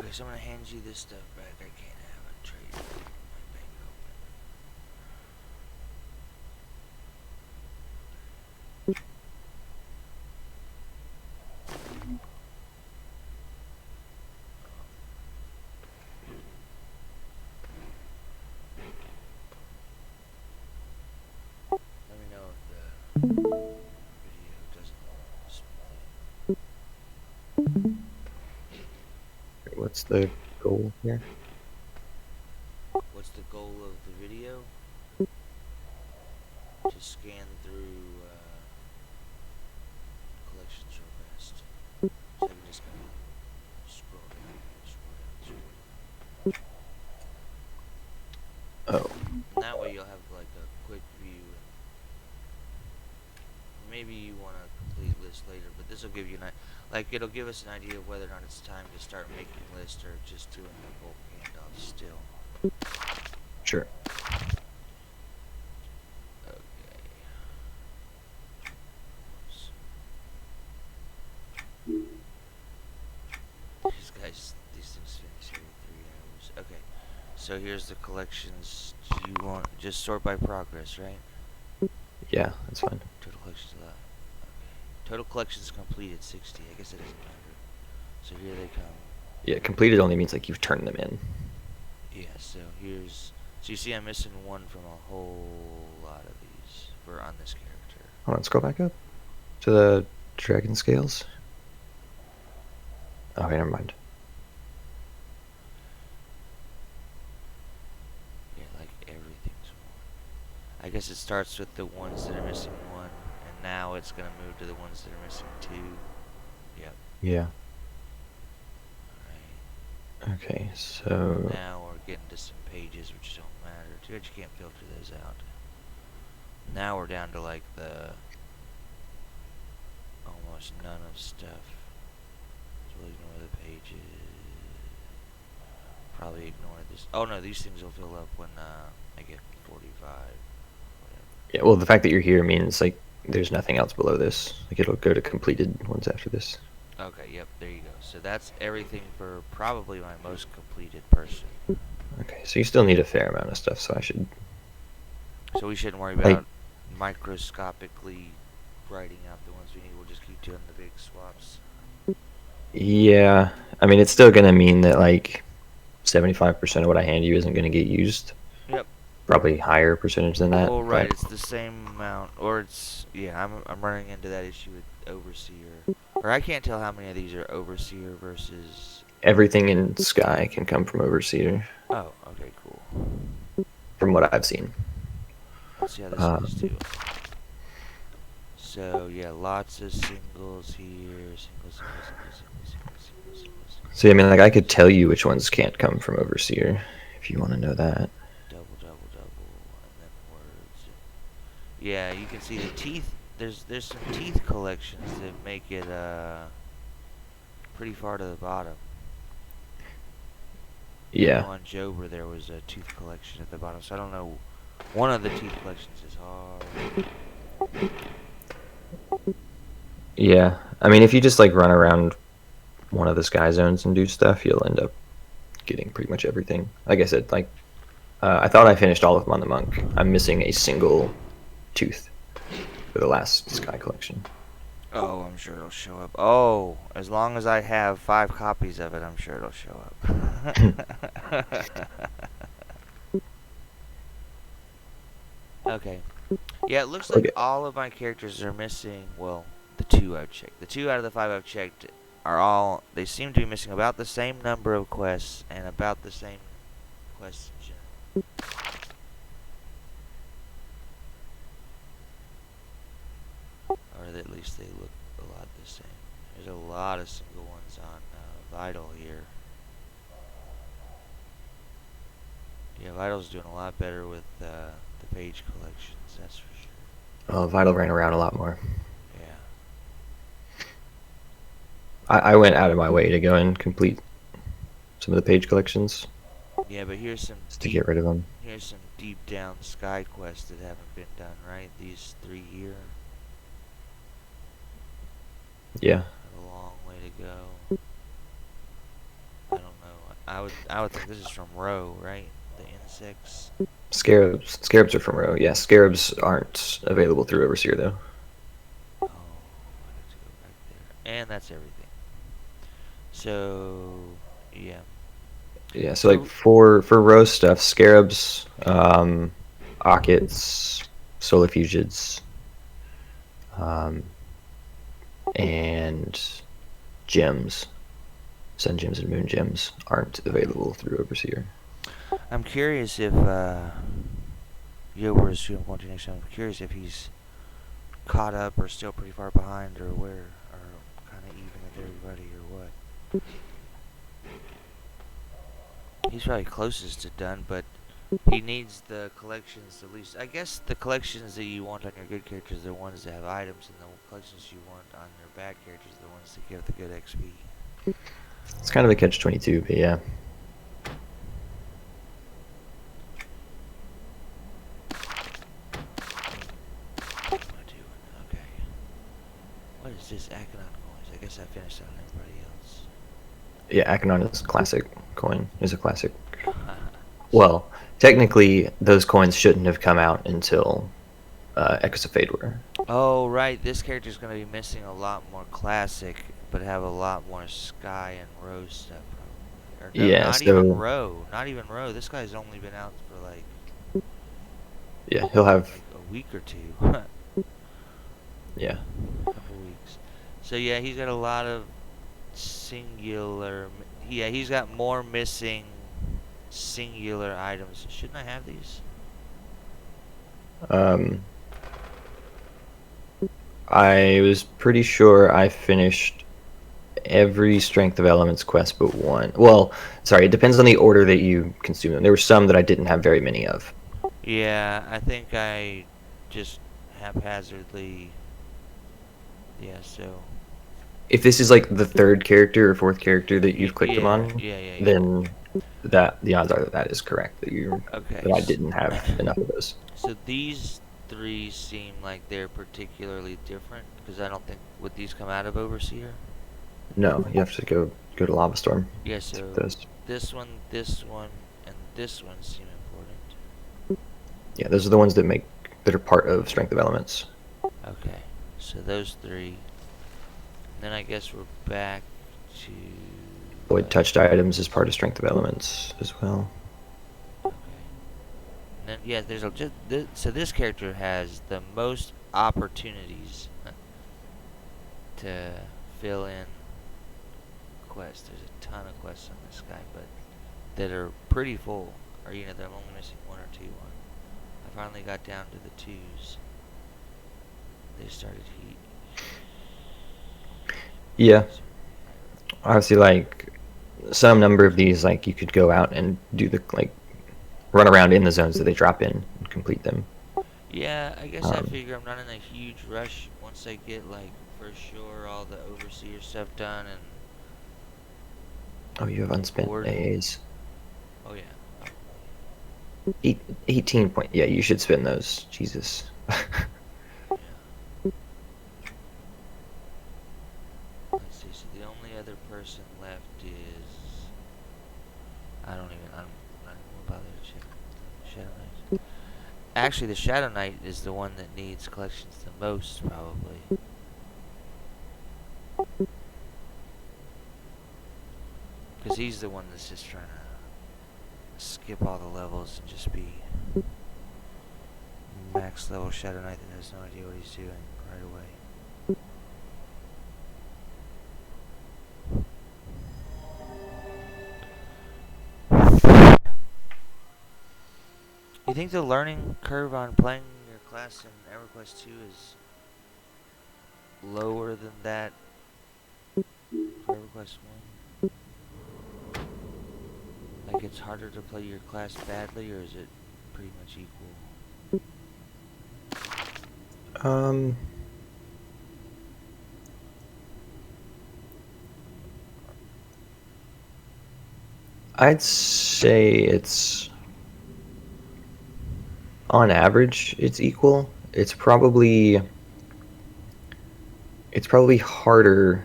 Okay, so I'm gonna hand you this stuff back. I can't have a trade my bank open. Let me know if the video doesn't split. What's the goal here? What's the goal of the video? To scan through collections real fast. So I can just kind of scroll down, scroll down, scroll down. Oh, And that way you'll have like a quick view. And maybe you want a complete list later, but this will give you it'll give us an idea of whether or not it's time to start making lists or just doing the bulk handoffs still. sure. Okay. These things finish every 3 hours. Okay. So here's the collections. Do you want just sort by progress, right? Yeah, that's fine. Total collections allowed. Okay. Total collections completed 60. I guess it doesn't matter. So here they come. Yeah, completed only means like you've turned them in. Yeah, so here's... So you see I'm missing one from a whole lot of these for on this character. Hold on, scroll back up to the dragon scales. Okay, never mind. Yeah, like everything's one. I guess it starts with the ones that are missing one, and now it's gonna move to the ones that are missing two. Yep. Yeah. Alright. Okay, so Now we're getting to some pages which don't matter. Too bad you can't filter those out. Now we're down to like the almost none of stuff. So we'll ignore the pages. Probably ignore this. Oh no, these things will fill up when I get 45. Whatever. yeah, well, the fact that you're here means like there's nothing else below this. Like it'll go to completed ones after this. Okay, yep, there you go. So that's everything for probably my most completed person. Okay, so you still need a fair amount of stuff, so I should... So we shouldn't worry Like, about microscopically writing out the ones we need. We'll just keep doing the big swaps. yeah, I mean, it's still going to mean that like 75% of what I hand you isn't going to get used. Yep. Probably higher percentage than that. Well, right, But it's the same amount, or it's yeah. I'm running into that issue with overseer, or I can't tell how many of these are overseer versus. everything in Sky can come from Overseer, Oh, okay, cool. from what I've seen. Let's see how this goes too. So yeah, lots of singles here. Singles. So, I mean, like, I could tell you which ones can't come from Overseer, if you want to know that. Double, and then words. Yeah, you can see the teeth. There's some teeth collections that make it pretty far to the bottom. Yeah. On Jober there was a tooth collection at the bottom, so I don't know. One of the teeth collections is hard. Yeah. I mean, if you just, like, run around one of the Sky Zones and do stuff, you'll end up getting pretty much everything. Like I said, like, I thought I finished all of them on the Monk. I'm missing a single tooth for the last Sky collection. Oh, I'm sure it'll show up. Oh, as long as I have 5 copies of it, I'm sure it'll show up. Okay. Yeah, it looks like Okay. all of my characters are missing, well, the 2 I've checked. The 2 out of the 5 I've checked are all, they seem to be missing about the same number of quests and about the same quests in general. Or at least they look a lot the same. There's a lot of single ones on Vital here. Yeah, Vital's doing a lot better with the page collections, that's for sure. Oh, Vital ran around a lot more. Yeah. I went out of my way to go and complete some of the page collections. Yeah, but here's some just to get rid of them. Here's some deep down sky quests that haven't been done, right? These 3 here. Yeah. Have a long way to go. I don't know I would think this is from row, right? The insects. Scarabs are from row. Yeah, scarabs aren't available through Overseer though. Oh, I have to go back there. And that's everything. So yeah. Yeah, so like So for row stuff, scarabs, ockets, solifugids, um, and gems, sun gems and moon gems aren't available through Overseer. I'm curious if Yober's who I'm going to next time. I'm curious if he's caught up or still pretty far behind, or where, or kind of even with everybody, or what. He's probably closest to done, but he needs the collections at least. I guess the collections that you want on your good characters are the ones that have items, and the collections you want on your bad characters are the ones that give the good XP. It's kind of a catch-22, but yeah. What am I doing? Okay. What is this Acheron coins? I guess I finished on everybody else. Yeah, Acheron is classic coin. Is a classic. Well, technically, those coins shouldn't have come out until Echoes of Fadewar. Oh, right. This character's going to be missing a lot more classic, but have a lot more sky and rose stuff, probably. Or no, Yeah, not even so row. Not even row. This guy's only been out for like yeah, he'll have a week or two. yeah. Couple weeks. So yeah, he's got a lot of singular. Yeah, he's got more missing singular items. Shouldn't I have these? Um, I was pretty sure I finished every Strength of Elements quest but one. Well, sorry, it depends on the order that you consume them. There were some that I didn't have very many of. Yeah, I think I just haphazardly. Yeah, so. If this is like the third character or fourth character that you've clicked them Yeah, on, yeah. then that the odds are that that is correct. Okay. That I didn't have enough of those. So these three seem like they're particularly different because I don't think would these come out of Overseer. No, you have to go to Lava Storm. Yeah, to so get those. this one, and this one seem important. Yeah, those are the ones that are part of Strength of Elements. Okay, so those three. And then I guess we're back to. Void touched items is part of Strength of Elements as well. Okay. And then yeah, there's so this character has the most opportunities to fill in quests. There's a ton of quests on this guy, but that are pretty full. Or that I'm only missing one or two on. I finally got down to the twos. They started heat. Yeah. Obviously, like some number of these, like you could go out and do the run around in the zones that they drop in and complete them. Yeah, I guess I figure I'm not in a huge rush once I get like for sure all the overseer stuff done and. Oh, you have unspent AAs. Oh yeah. 18 point. Yeah, you should spend those. Jesus. Yeah. Let's see. So the only other person left is. I'm not even bother to check Shadow Knight. Actually, the Shadow Knight is the one that needs collections the most, probably. Because he's the one that's just trying to skip all the levels and just be max level Shadow Knight that has no idea what he's doing right away. You think the learning curve on playing your class in EverQuest 2 is lower than that for EverQuest 1? Like it's harder to play your class badly, or is it pretty much equal? I'd say it's on average it's equal. It's probably harder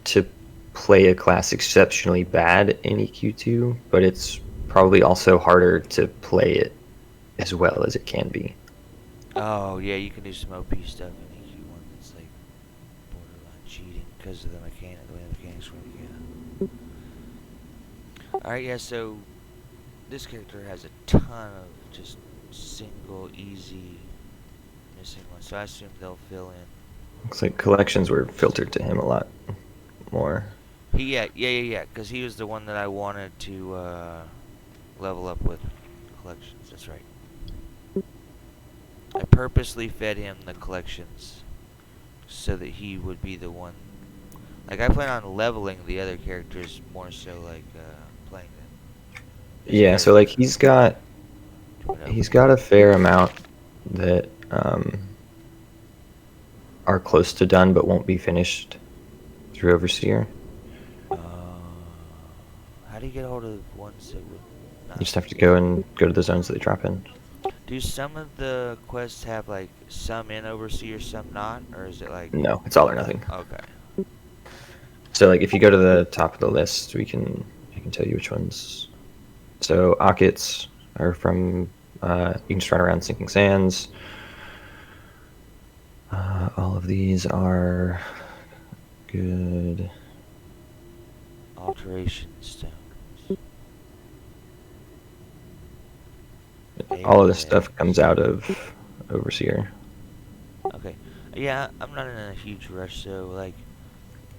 to play a class exceptionally bad in EQ2, but it's probably also harder to play it as well as it can be. Oh yeah, you can do some OP stuff in EQ1 that's like borderline cheating because of the way the mechanics work. Yeah. All right, yeah. So this character has a ton of just single, easy, missing ones. So I assume they'll fill in. Looks like collections were filtered to him a lot more. Yeah. Because he was the one that I wanted to level up with collections. That's right. I purposely fed him the collections so that he would be the one. Like I plan on leveling the other characters more so like playing them. This Yeah, so like character he's got to an he's open got a world. fair amount that are close to done but won't be finished through Overseer. Uh, how do you get a hold of ones that would You not just have to be? go to the zones that they drop in. Do some of the quests have like some in Overseer, some not, or is it like No, it's all or nothing. okay? So like if you go to the top of the list, I can tell you which ones. So Ockets are from you can just run around sinking sands. All of these are good. Alteration stones. All of this stuff Apex. comes out of Overseer. Okay. Yeah, I'm not in a huge rush, so like,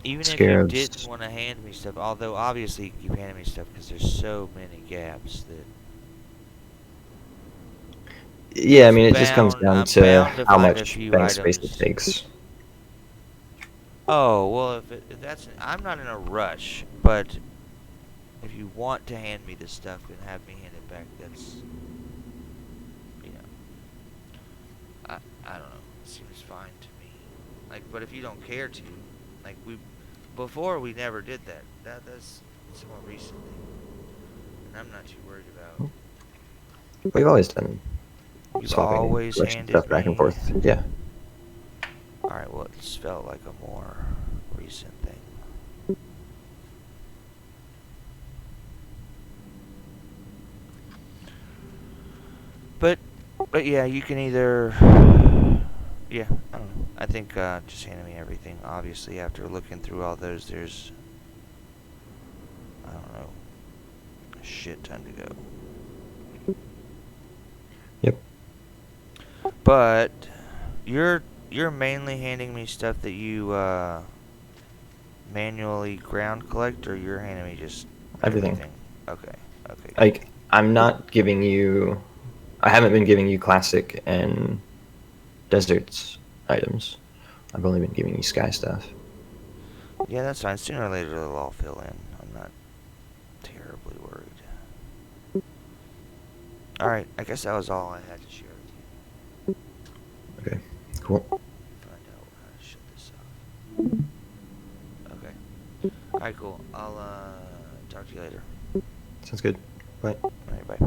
even if you didn't Scarabs. want to hand me stuff, although obviously you can keep handing me stuff because there's so many gaps that Yeah, I mean it just comes down I'm to bound to how find a much few bank space it items. takes. Oh well, if that's I'm not in a rush, but if you want to hand me the stuff and have me hand it back, that's you know, I don't know. It seems fine to me. Like, but if you don't care to, like before we never did that. That's a more recent thing, and I'm not too worried about. We've always done You've swapping always collection handed stuff back and me. forth. Yeah. All right, well, it's felt like a more recent thing. But but yeah, you can either yeah, I don't know. I think just handing me everything. Obviously, after looking through all those, there's I don't know a shit ton to go. Yep. But you're mainly handing me stuff that you manually ground collect, or you're handing me just Everything. everything. Okay. Okay. Cool. Like I'm not giving you. I haven't been giving you classic and deserts items. I've only been giving you sky stuff. Yeah, that's fine. Sooner or later they'll all fill in. I'm not terribly worried. All right. I guess that was all I had to share with Okay. Cool. you. Find out how to shut this off. Okay. All right. Cool. I'll talk to you later. Sounds good. Bye. All right. Bye.